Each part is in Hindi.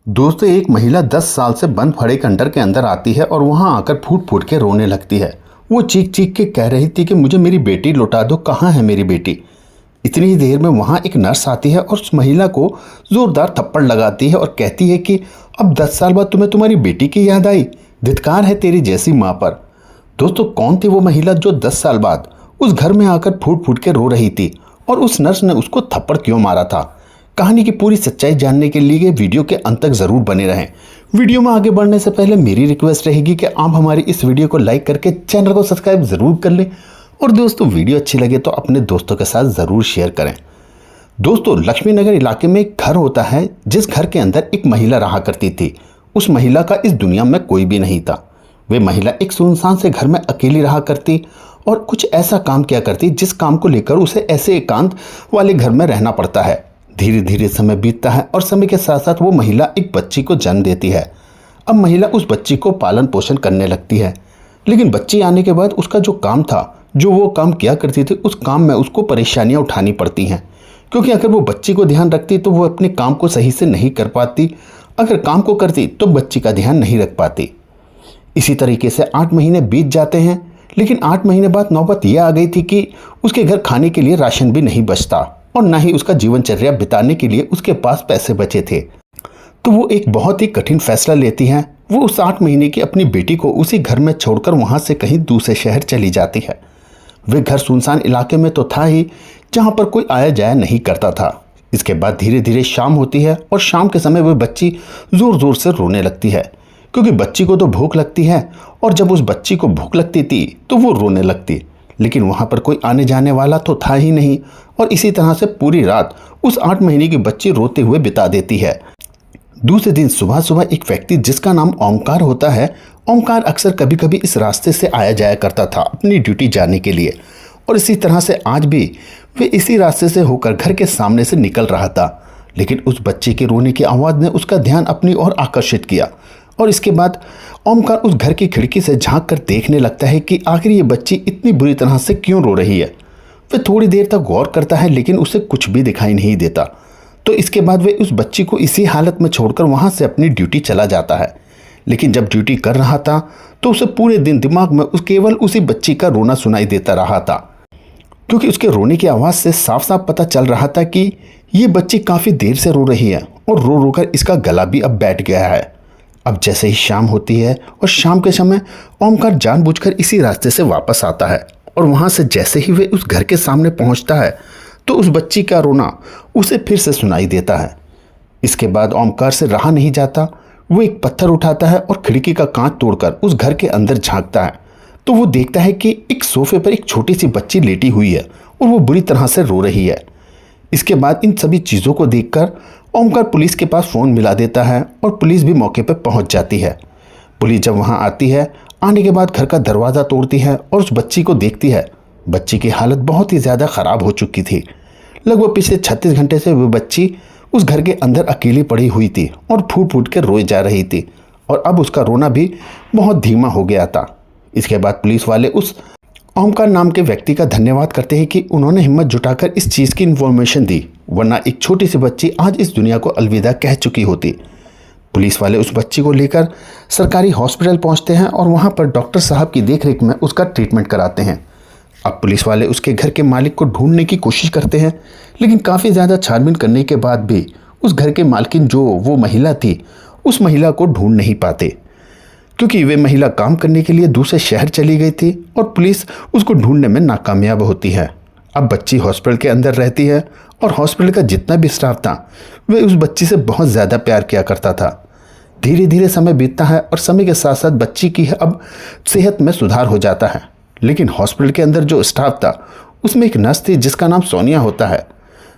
दोस्तों, एक महिला 10 साल से बंद पड़े खंडहर के अंदर आती है और वहां आकर फूट फूट के रोने लगती है। वो चीख चीख के कह रही थी कि मुझे मेरी बेटी लौटा दो, कहाँ है मेरी बेटी। इतनी ही देर में वहां एक नर्स आती है और उस महिला को जोरदार थप्पड़ लगाती है और कहती है कि अब 10 साल बाद तुम्हें तुम्हारी बेटी की याद आई, धिक्कार है तेरी जैसी माँ पर। दोस्तों, कौन थी वो महिला जो 10 साल बाद उस घर में आकर फूट फूट के रो रही थी और उस नर्स ने उसको थप्पड़ क्यों मारा था? कहानी की पूरी सच्चाई जानने के लिए वीडियो के अंत तक जरूर बने रहें। वीडियो में आगे बढ़ने से पहले मेरी रिक्वेस्ट रहेगी कि आप हमारी इस वीडियो को लाइक करके चैनल को सब्सक्राइब जरूर कर लें और दोस्तों, वीडियो अच्छी लगे तो अपने दोस्तों के साथ ज़रूर शेयर करें। दोस्तों, लक्ष्मी नगर इलाके में एक घर होता है जिस घर के अंदर एक महिला रहा करती थी। उस महिला का इस दुनिया में कोई भी नहीं था। वे महिला एक सुनसान से घर में अकेली रहा करती और कुछ ऐसा काम किया करती जिस काम को लेकर उसे ऐसे एकांत वाले घर में रहना पड़ता है। धीरे धीरे समय बीतता है और समय के साथ साथ वो महिला एक बच्ची को जन्म देती है। अब महिला उस बच्ची को पालन पोषण करने लगती है, लेकिन बच्ची आने के बाद उसका जो काम था, जो वो काम किया करती थी, उस काम में उसको परेशानियां उठानी पड़ती हैं, क्योंकि अगर वो बच्ची को ध्यान रखती तो वो अपने काम को सही से नहीं कर पाती, अगर काम को करती तो बच्ची का ध्यान नहीं रख पाती। इसी तरीके से 8 महीने बीत जाते हैं, लेकिन 8 महीने बाद नौबत यह आ गई थी कि उसके घर खाने के लिए राशन भी नहीं बचता और ना ही उसका जीवनचर्या बिताने के लिए उसके पास पैसे बचे थे। तो वो एक बहुत ही कठिन फैसला लेती हैं। वो उस 8 महीने की अपनी बेटी को उसी घर में छोड़कर वहाँ से कहीं दूसरे शहर चली जाती है। वे घर सुनसान इलाके में तो था ही, जहाँ पर कोई आया जाया नहीं करता था। इसके बाद धीरे धीरे शाम होती है और शाम के समय वह बच्ची ज़ोर ज़ोर से रोने लगती है, क्योंकि बच्ची को तो भूख लगती है और जब उस बच्ची को भूख लगती थी तो वो रोने लगती, लेकिन वहाँ पर कोई आने जाने वाला तो था ही नहीं। और इसी तरह से पूरी रात उस 8 महीने की बच्ची रोते हुए बिता देती है। दूसरे दिन सुबह सुबह एक व्यक्ति जिसका नाम ओमकार होता है, ओमकार अक्सर कभी कभी इस रास्ते से आया जाया करता था अपनी ड्यूटी जाने के लिए, और इसी तरह से आज भी वे इसी रास्ते से होकर घर के सामने से निकल रहा था। लेकिन उस बच्चे के रोने की आवाज़ ने उसका ध्यान अपनी ओर आकर्षित किया और इसके बाद ओमकार उस घर की खिड़की से झांक कर देखने लगता है कि आखिर ये बच्ची इतनी बुरी तरह से क्यों रो रही है। वह थोड़ी देर तक गौर करता है, लेकिन उसे कुछ भी दिखाई नहीं देता। तो इसके बाद वह उस बच्ची को इसी हालत में छोड़कर वहाँ से अपनी ड्यूटी चला जाता है। लेकिन जब ड्यूटी कर रहा था तो उसे पूरे दिन दिमाग में केवल उसी बच्ची का रोना सुनाई देता रहा था, क्योंकि उसके रोने की आवाज़ से साफ साफ पता चल रहा था कि ये बच्ची काफ़ी देर से रो रही है और रो रो कर इसका गला भी अब बैठ गया है। अब जैसे ही शाम होती है और शाम के समय ओमकार जानबूझकर इसी रास्ते से वापस आता है और वहाँ से जैसे ही वे उस घर के सामने पहुँचता है तो उस बच्ची का रोना उसे फिर से सुनाई देता है। इसके बाद ओमकार से रहा नहीं जाता, वो एक पत्थर उठाता है और खिड़की का कांच तोड़कर उस घर के अंदर झांकता है। तो वो देखता है कि एक सोफे पर एक छोटी सी बच्ची लेटी हुई है और वो बुरी तरह से रो रही है। इसके बाद इन सभी चीज़ों को देखकर ओमकार पुलिस के पास फ़ोन मिला देता है और पुलिस भी मौके पर पहुंच जाती है। पुलिस जब वहां आती है, आने के बाद घर का दरवाज़ा तोड़ती है और उस बच्ची को देखती है। बच्ची की हालत बहुत ही ज़्यादा ख़राब हो चुकी थी। लगभग पिछले 36 घंटे से वो बच्ची उस घर के अंदर अकेली पड़ी हुई थी और फूट फूट कर रोई जा रही थी और अब उसका रोना भी बहुत धीमा हो गया था। इसके बाद पुलिस वाले उस ओमकार नाम के व्यक्ति का धन्यवाद करते हैं कि उन्होंने हिम्मत जुटाकर इस चीज़ की इन्फॉर्मेशन दी, वरना एक छोटी सी बच्ची आज इस दुनिया को अलविदा कह चुकी होती। पुलिस वाले उस बच्ची को लेकर सरकारी हॉस्पिटल पहुंचते हैं और वहां पर डॉक्टर साहब की देखरेख में उसका ट्रीटमेंट कराते हैं। अब पुलिस वाले उसके घर के मालिक को ढूंढने की कोशिश करते हैं, लेकिन काफ़ी ज़्यादा छानबीन करने के बाद भी उस घर के मालकिन जो वो महिला थी, उस महिला को ढूंढ नहीं पाते, क्योंकि वे महिला काम करने के लिए दूसरे शहर चली गई थी और पुलिस उसको ढूंढने में नाकामयाब होती है। अब बच्ची हॉस्पिटल के अंदर रहती है और हॉस्पिटल का जितना भी स्टाफ था वे उस बच्ची से बहुत ज़्यादा प्यार किया करता था। धीरे धीरे समय बीतता है और समय के साथ साथ बच्ची की अब सेहत में सुधार हो जाता है। लेकिन हॉस्पिटल के अंदर जो स्टाफ था उसमें एक नर्स थी जिसका नाम सोनिया होता है।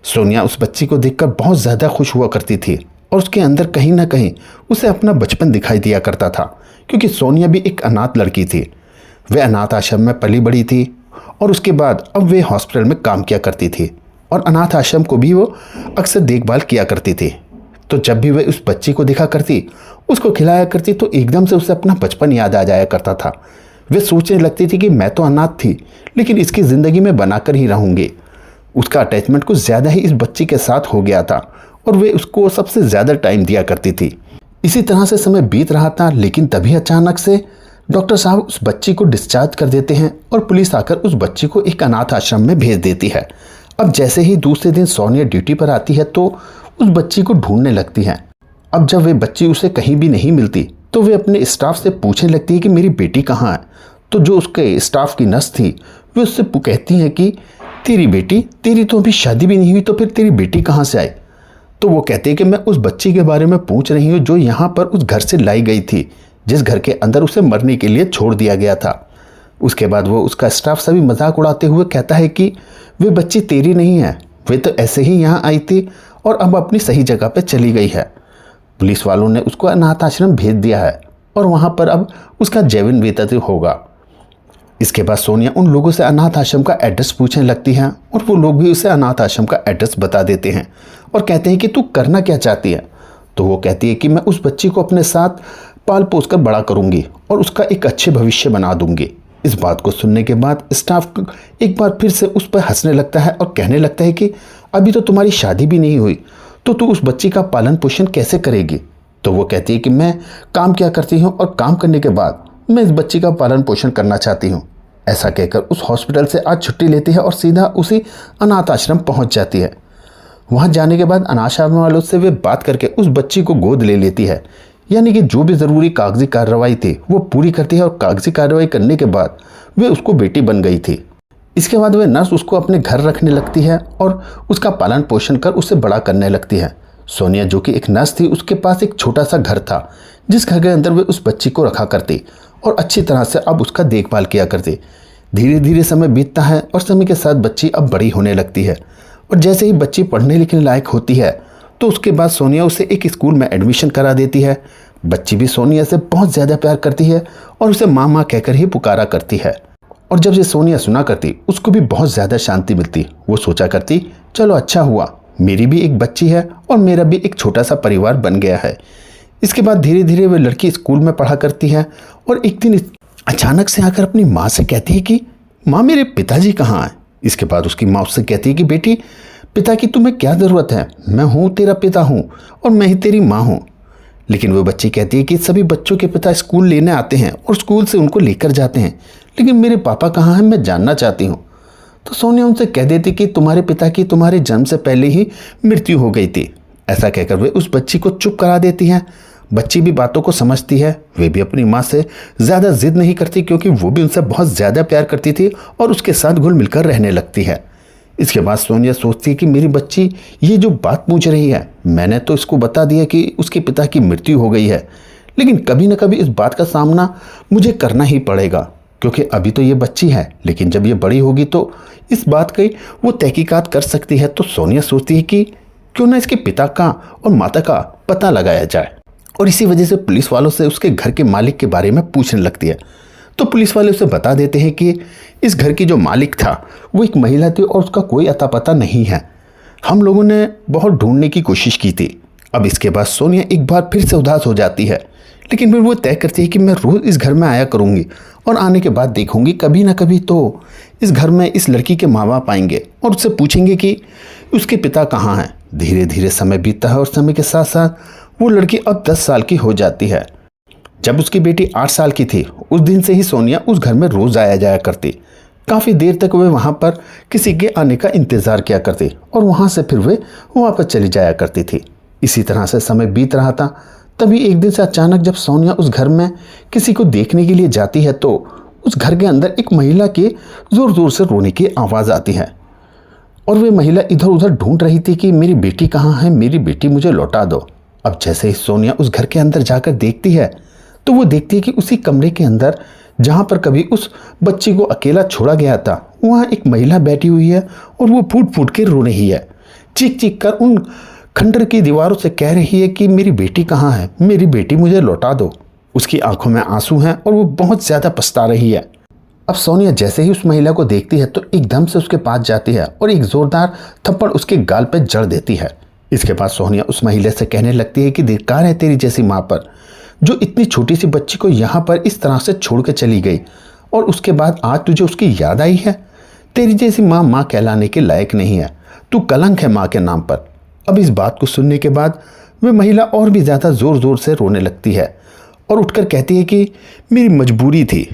सोनिया उस बच्ची को देखकर बहुत ज़्यादा खुश हुआ करती थी और उसके अंदर कहीं ना कहीं उसे अपना बचपन दिखाई दिया करता था, क्योंकि सोनिया भी एक अनाथ लड़की थी। वे अनाथ आश्रम में पली बड़ी थी और उसके बाद अब वे हॉस्पिटल में काम किया करती थी और अनाथ आश्रम को भी वो अक्सर देखभाल किया करती थी। तो जब भी वे उस बच्ची को देखा करती, उसको खिलाया करती, तो एकदम से उसे अपना बचपन याद आ जाया करता था। वे सोचने लगती थी कि मैं तो अनाथ थी, लेकिन इसकी ज़िंदगी में बनाकर ही रहूँगी। उसका अटैचमेंट कुछ ज़्यादा ही इस बच्ची के साथ हो गया था और वे उसको सबसे ज़्यादा टाइम दिया करती थी। इसी तरह से समय बीत रहा था, लेकिन तभी अचानक से डॉक्टर साहब उस बच्ची को डिस्चार्ज कर देते हैं और पुलिस आकर उस बच्ची को एक अनाथ आश्रम में भेज देती है। अब जैसे ही दूसरे दिन सोनिया ड्यूटी पर आती है तो उस बच्ची को ढूंढने लगती है। अब जब वे बच्ची उसे कहीं भी नहीं मिलती तो वे अपने स्टाफ से पूछने लगती है कि मेरी बेटी कहाँ है। तो जो उसके स्टाफ की नर्स थी वे उससे कहती हैं कि तेरी तो अभी शादी भी नहीं हुई, तो फिर तेरी बेटी कहाँ से आई। तो वो कहते हैं कि मैं उस बच्ची के बारे में पूछ रही हूँ जो यहाँ पर उस घर से लाई गई थी, जिस घर के अंदर उसे मरने के लिए छोड़ दिया गया था। उसके बाद वो उसका स्टाफ सभी मजाक उड़ाते हुए कहता है कि वे बच्ची तेरी नहीं है, वे तो ऐसे ही यहाँ आई थी और अब अपनी सही जगह पर चली गई है। पुलिस वालों ने उसको अनाथ आश्रम भेज दिया है और वहाँ पर अब उसका जैविक वेतन होगा। इसके बाद सोनिया उन लोगों से अनाथ आश्रम का एड्रेस पूछने लगती हैं और वो लोग भी उसे अनाथ आश्रम का एड्रेस बता देते हैं और कहते हैं कि तू करना क्या चाहती है। तो वो कहती है कि मैं उस बच्ची को अपने साथ पाल पोस कर बड़ा करूँगी और उसका एक अच्छे भविष्य बना दूँगी। इस बात को सुनने के बाद स्टाफ एक बार फिर से उस पर हंसने लगता है और कहने लगता है कि अभी तो तुम्हारी शादी भी नहीं हुई, तो तू उस बच्ची का पालन पोषण कैसे करेगी। तो वो कहती है कि मैं काम क्या करती हूँ और काम करने के बाद मैं इस बच्ची का पालन पोषण करना चाहती हूँ। ऐसा कहकर उस हॉस्पिटल से आज छुट्टी लेती है और सीधा उसी अनाथ आश्रम पहुँच जाती है। वहाँ जाने के बाद अनाथ आश्रम वालों से वे बात करके उस बच्ची को गोद ले लेती है, यानी कि जो भी ज़रूरी कागजी कार्रवाई थी वो पूरी करती है और कागजी कार्रवाई करने के बाद वे उसको बेटी बन गई थी। इसके बाद वे नर्स उसको अपने घर रखने लगती है और उसका पालन पोषण कर उसे बड़ा करने लगती है। सोनिया जो कि एक नर्स थी, उसके पास एक छोटा सा घर था जिस घर के अंदर वे उस बच्ची को रखा करती और अच्छी तरह से अब उसका देखभाल किया करती। धीरे धीरे समय बीतता है और समय के साथ बच्ची अब बड़ी होने लगती है और जैसे ही बच्ची पढ़ने लिखने लायक होती है तो उसके बाद सोनिया उसे एक स्कूल में एडमिशन करा देती है। बच्ची भी सोनिया से बहुत ज़्यादा प्यार करती है और उसे माँ माँ कहकर ही पुकारा करती है। और जब ये सोनिया सुना करती उसको भी बहुत ज़्यादा शांति मिलती। वो सोचा करती चलो अच्छा हुआ, मेरी भी एक बच्ची है और मेरा भी एक छोटा सा परिवार बन गया है। इसके बाद धीरे धीरे वह लड़की स्कूल में पढ़ा करती है और एक दिन अचानक से आकर अपनी माँ से कहती है कि माँ मेरे पिताजी कहाँ हैं। इसके बाद उसकी माँ उससे कहती है कि बेटी पिता की तुम्हें क्या ज़रूरत है, मैं हूँ तेरा पिता हूँ और मैं ही तेरी माँ हूँ। लेकिन वो बच्ची कहती है कि सभी बच्चों के पिता स्कूल लेने आते हैं और स्कूल से उनको लेकर जाते हैं, लेकिन मेरे पापा कहाँ हैं, मैं जानना चाहती हूँ। तो सोनिया उनसे कह देती कि तुम्हारे पिता की तुम्हारे जन्म से पहले ही मृत्यु हो गई थी। ऐसा कहकर वे उस बच्ची को चुप करा देती हैं। बच्ची भी बातों को समझती है, वे भी अपनी माँ से ज़्यादा जिद नहीं करती क्योंकि वो भी उनसे बहुत ज़्यादा प्यार करती थी और उसके साथ घुल मिलकर रहने लगती है। इसके बाद सोनिया सोचती है कि मेरी बच्ची ये जो बात पूछ रही है, मैंने तो इसको बता दिया कि उसके पिता की मृत्यु हो गई है, लेकिन कभी न कभी इस बात का सामना मुझे करना ही पड़ेगा क्योंकि अभी तो ये बच्ची है, लेकिन जब ये बड़ी होगी तो इस बात की वो तहकीकात कर सकती है। तो सोनिया सोचती है कि क्यों ना इसके पिता का और माता का पता लगाया जाए और इसी वजह से पुलिस वालों से उसके घर के मालिक के बारे में पूछने लगती है। तो पुलिस वाले उसे बता देते हैं कि इस घर की जो मालिक था वो एक महिला थी और उसका कोई अता पता नहीं है, हम लोगों ने बहुत ढूंढने की कोशिश की थी। अब इसके बाद सोनिया एक बार फिर से उदास हो जाती है, लेकिन फिर वो तय करती है कि मैं रोज़ इस घर में आया करूँगी और आने के बाद देखूँगी कभी ना कभी तो इस घर में इस लड़की के माँ बाप आएंगे और उससे पूछेंगे कि उसके पिता कहाँ हैं। धीरे धीरे समय बीतता है और समय के साथ साथ वो लड़की अब 10 साल की हो जाती है। जब उसकी बेटी 8 साल की थी उस दिन से ही सोनिया उस घर में रोज़ आया जाया करती। काफ़ी देर तक वे वहाँ पर किसी के आने का इंतज़ार किया करती और वहाँ से फिर वे वापस चली जाया करती थी। इसी तरह से समय बीत रहा था। तभी एक दिन से अचानक जब सोनिया उस घर में किसी को देखने के लिए जाती है तो उस घर के अंदर एक महिला के ज़ोर ज़ोर से रोने की आवाज़ आती है और वे महिला इधर उधर ढूंढ रही थी कि मेरी बेटी कहाँ है, मेरी बेटी मुझे लौटा दो। अब जैसे ही सोनिया उस घर के अंदर जाकर देखती है तो वो देखती है कि उसी कमरे के अंदर जहाँ पर कभी उस बच्ची को अकेला छोड़ा गया था वहाँ एक महिला बैठी हुई है और वो फूट फूट के रो रही है, चीख चीख कर उन खंडर की दीवारों से कह रही है कि मेरी बेटी कहाँ है, मेरी बेटी मुझे लौटा दो। उसकी आंखों में आंसू हैं और वो बहुत ज़्यादा पछता रही है। अब सोनिया जैसे ही उस महिला को देखती है तो एकदम से उसके पास जाती है और एक ज़ोरदार थप्पड़ उसके गाल पर जड़ देती है। इसके बाद सोनिया उस महिला से कहने लगती है कि धिक्कार है तेरी जैसी माँ पर, जो इतनी छोटी सी बच्ची को यहाँ पर इस तरह से छोड़ के चली गई और उसके बाद आज तुझे उसकी याद आई है। तेरी जैसी माँ माँ कहलाने के लायक नहीं है, तू कलंक है माँ के नाम पर। अब इस बात को सुनने के बाद वह महिला और भी ज़्यादा ज़ोर ज़ोर से रोने लगती है और उठकर कहती है कि मेरी मजबूरी थी।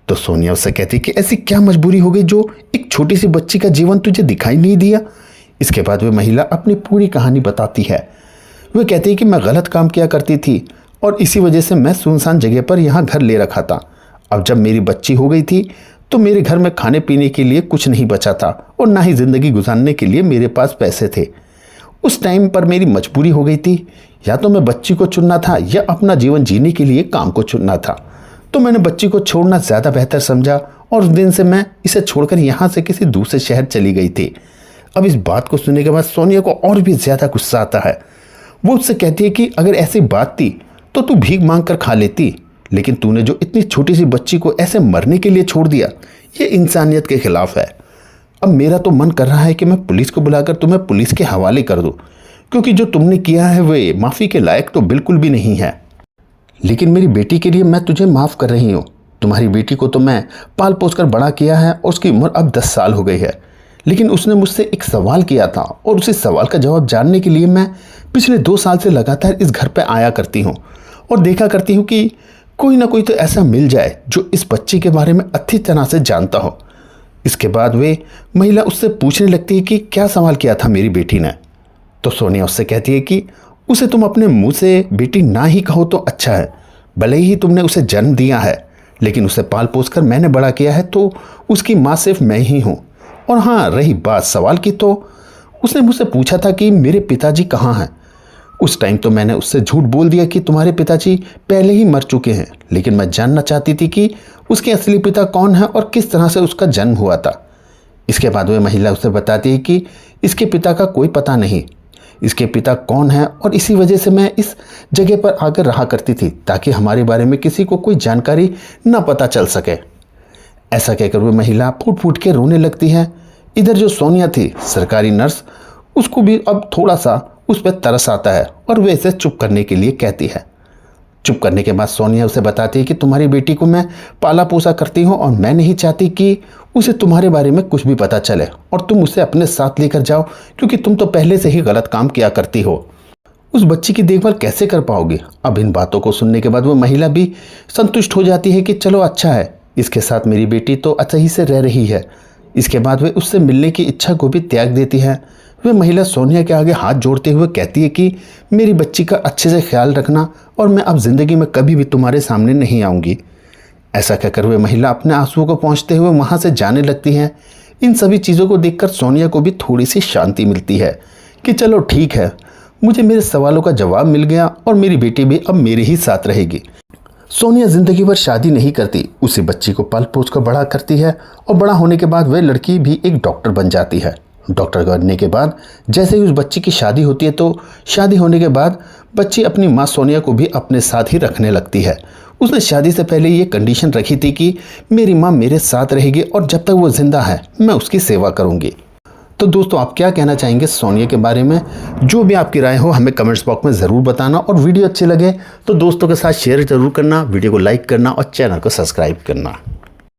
तो सोनिया उससे कहती है कि ऐसी क्या मजबूरी हो गई जो एक छोटी सी बच्ची का जीवन तुझे दिखाई नहीं दिया। इसके बाद वह महिला अपनी पूरी कहानी बताती है। वह कहती है कि मैं गलत काम किया करती थी और इसी वजह से मैं सुनसान जगह पर यहाँ घर ले रखा था। अब जब मेरी बच्ची हो गई थी तो मेरे घर में खाने पीने के लिए कुछ नहीं बचा था और ना ही ज़िंदगी गुजारने के लिए मेरे पास पैसे थे। उस टाइम पर मेरी मजबूरी हो गई थी, या तो मैं बच्ची को चुनना था या अपना जीवन जीने के लिए काम को चुनना था। तो मैंने बच्ची को छोड़ना ज़्यादा बेहतर समझा और उस दिन से मैं इसे छोड़कर यहाँ से किसी दूसरे शहर चली गई थी। अब इस बात को सुनने के बाद सोनिया को और भी ज़्यादा गुस्सा आता है। वो उससे कहती है कि अगर ऐसी बात थी तो तू भीख मांग कर खा लेती, लेकिन तूने जो इतनी छोटी सी बच्ची को ऐसे मरने के लिए छोड़ दिया, ये इंसानियत के खिलाफ है। अब मेरा तो मन कर रहा है कि मैं पुलिस को बुलाकर तुम्हें पुलिस के हवाले कर दूं, क्योंकि जो तुमने किया है वे माफ़ी के लायक तो बिल्कुल भी नहीं है। लेकिन मेरी बेटी के लिए मैं तुझे माफ़ कर रही हूँ। तुम्हारी बेटी को तो मैं पाल पोस कर बड़ा किया है और उसकी उम्र अब 10 साल हो गई है, लेकिन उसने मुझसे एक सवाल किया था और उसी सवाल का जवाब जानने के लिए मैं पिछले 2 साल से लगातार इस घर पर आया करती हूँ और देखा करती हूँ कि कोई ना कोई तो ऐसा मिल जाए जो इस बच्ची के बारे में अच्छी तरह से जानता हो। इसके बाद वे महिला उससे पूछने लगती है कि क्या सवाल किया था मेरी बेटी ने। तो सोनिया उससे कहती है कि उसे तुम अपने मुंह से बेटी ना ही कहो तो अच्छा है। भले ही तुमने उसे जन्म दिया है, लेकिन उसे पाल पोस कर मैंने बड़ा किया है, तो उसकी माँ सिर्फ मैं ही हूँ। और हाँ, रही बात सवाल की, तो उसने मुझसे पूछा था कि मेरे पिताजी कहाँ हैं। उस टाइम तो मैंने उससे झूठ बोल दिया कि तुम्हारे पिताजी पहले ही मर चुके हैं, लेकिन मैं जानना चाहती थी कि उसके असली पिता कौन है और किस तरह से उसका जन्म हुआ था। इसके बाद वह महिला उसे बताती है कि इसके पिता का कोई पता नहीं, इसके पिता कौन है, और इसी वजह से मैं इस जगह पर आकर रहा करती थी ताकि हमारे बारे में किसी को कोई जानकारी ना पता चल सके। ऐसा कहकर वह महिला फूट फूट के रोने लगती है। इधर जो सोनिया थी सरकारी नर्स, उसको भी अब थोड़ा सा उस पर तरस आता है और वे इसे चुप करने के लिए कहती है। चुप करने के बाद सोनिया उसे बताती है कि तुम्हारी बेटी को मैं पाला पोसा करती हूँ और मैं नहीं चाहती कि उसे तुम्हारे बारे में कुछ भी पता चले और तुम उसे अपने साथ लेकर जाओ, क्योंकि तुम तो पहले से ही गलत काम किया करती हो। उस बच्ची की देखभाल कैसे कर पाओगे। अब इन बातों को सुनने के बाद वो महिला भी संतुष्ट हो जाती है कि चलो अच्छा है, इसके साथ मेरी बेटी तो सही से रह रही है। इसके बाद वे उससे मिलने की इच्छा को भी त्याग देती है। वह महिला सोनिया के आगे हाथ जोड़ते हुए कहती है कि मेरी बच्ची का अच्छे से ख्याल रखना और मैं अब ज़िंदगी में कभी भी तुम्हारे सामने नहीं आऊँगी। ऐसा कहकर वह महिला अपने आंसुओं को पहुँचते हुए वहाँ से जाने लगती है। इन सभी चीज़ों को देखकर सोनिया को भी थोड़ी सी शांति मिलती है कि चलो ठीक है, मुझे मेरे सवालों का जवाब मिल गया और मेरी बेटी भी अब मेरे ही साथ रहेगी। सोनिया ज़िंदगी भर शादी नहीं करती, उसी बच्ची को पल पोस कर बड़ा करती है और बड़ा होने के बाद वह लड़की भी एक डॉक्टर बन जाती है। डॉक्टर बनने के बाद जैसे ही उस बच्ची की शादी होती है तो शादी होने के बाद बच्ची अपनी माँ सोनिया को भी अपने साथ ही रखने लगती है। उसने शादी से पहले ये कंडीशन रखी थी कि मेरी माँ मेरे साथ रहेगी और जब तक वो जिंदा है मैं उसकी सेवा करूँगी। तो दोस्तों, आप क्या कहना चाहेंगे सोनिया के बारे में? जो भी आपकी राय हो हमें कमेंट्स बॉक्स में ज़रूर बताना, और वीडियो अच्छी लगे तो दोस्तों के साथ शेयर ज़रूर करना, वीडियो को लाइक करना और चैनल को सब्सक्राइब करना।